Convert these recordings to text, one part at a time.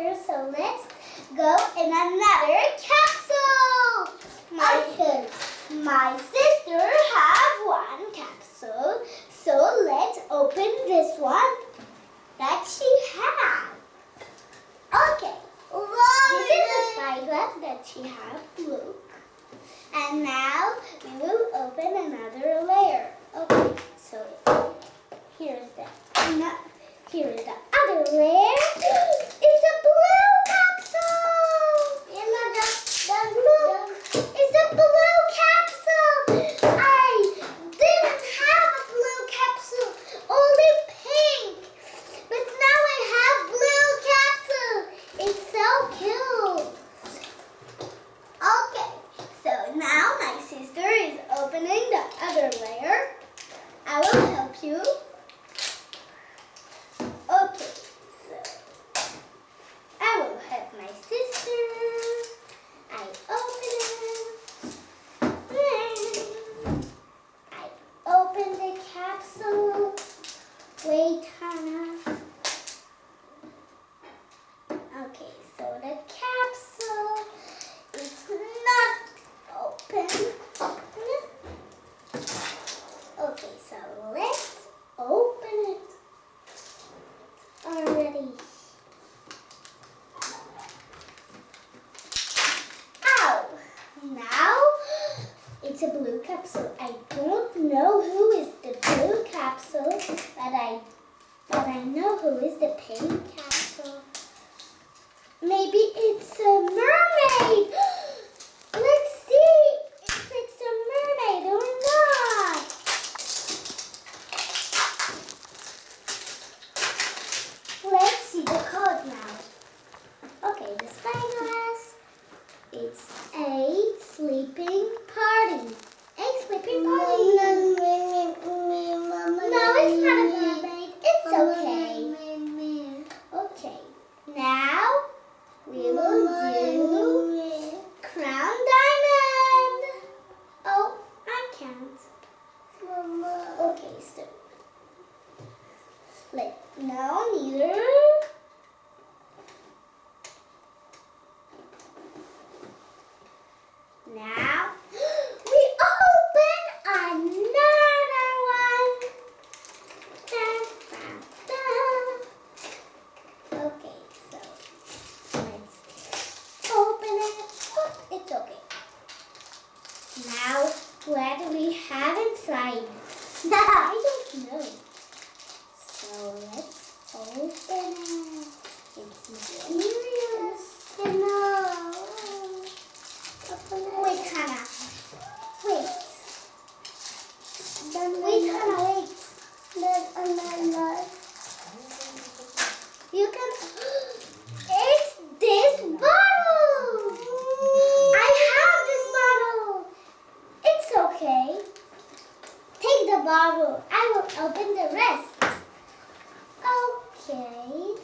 sister, so let's go in another capsule. My sister have one capsule, so let's open this one that she has. Okay, this is the spyglass that she has. Look. And now we will open another layer. Okay, so here is the other layer. It's a blue capsule. Look, it's a blue capsule. I didn't have a blue capsule, only pink. But now I have blue capsule. It's so cute. Okay, so now my sister is opening the other layer. I will help you. Okay, so I will help my sister. I open it. I open the capsule. Wait, Hannah. Okay, so the capsule is not open. Okay, so let's open it already. Ow! Now it's a blue capsule. I don't know who is the blue capsule, but I know who is the pink capsule. Maybe it's a mermaid. Let's see if it's a mermaid or not. Let's see the code now. Okay, the spyglass. It's a sleeping party. A sleeping party. No, it's not a mermaid. It's okay. Okay, now we will do crown diamond. Oh, I can't. Okay, so no, neither. Now we open another one. Dun, dun, dun. Okay, so let's open it. Oh, it's okay. Now, what do we have inside? I don't know. So let's open it. It's mysterious. No. Wait, Hannah. Wait. Wait, Hannah, wait. You can. It's this bottle. I have this bottle. It's okay. Take the bottle. I will open the rest. Okay.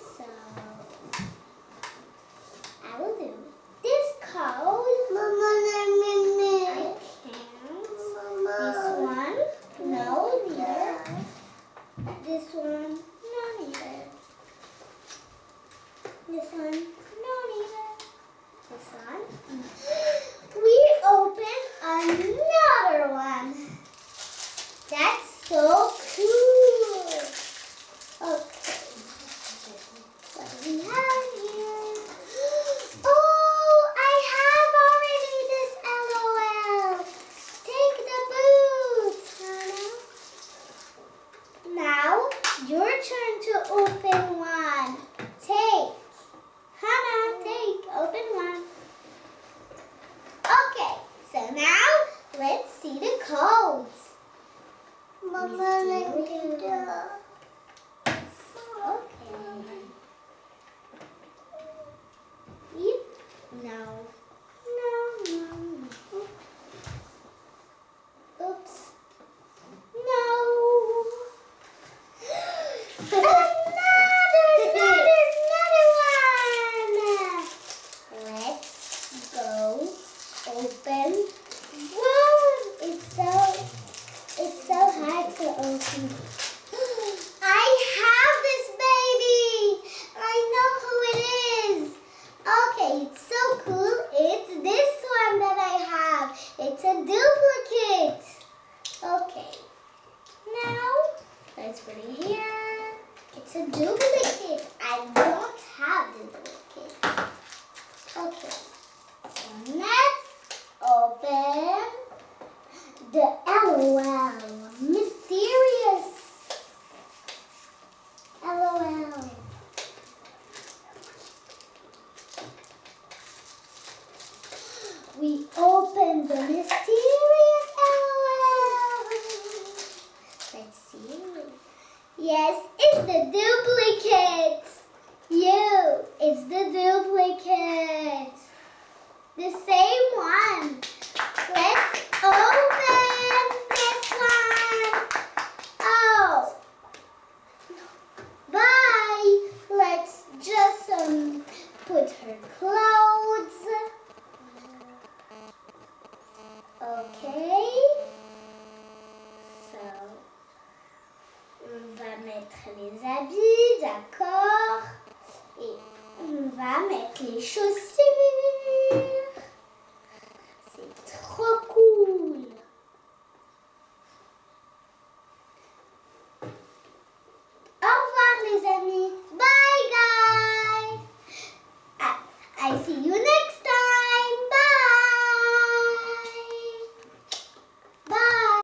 It's the duplicate. The same one. Let's open this one. Oh. Bye. Let's just put her clothes. Okay. So, on va mettre les habits, d'accord? Et on va mettre les chaussures.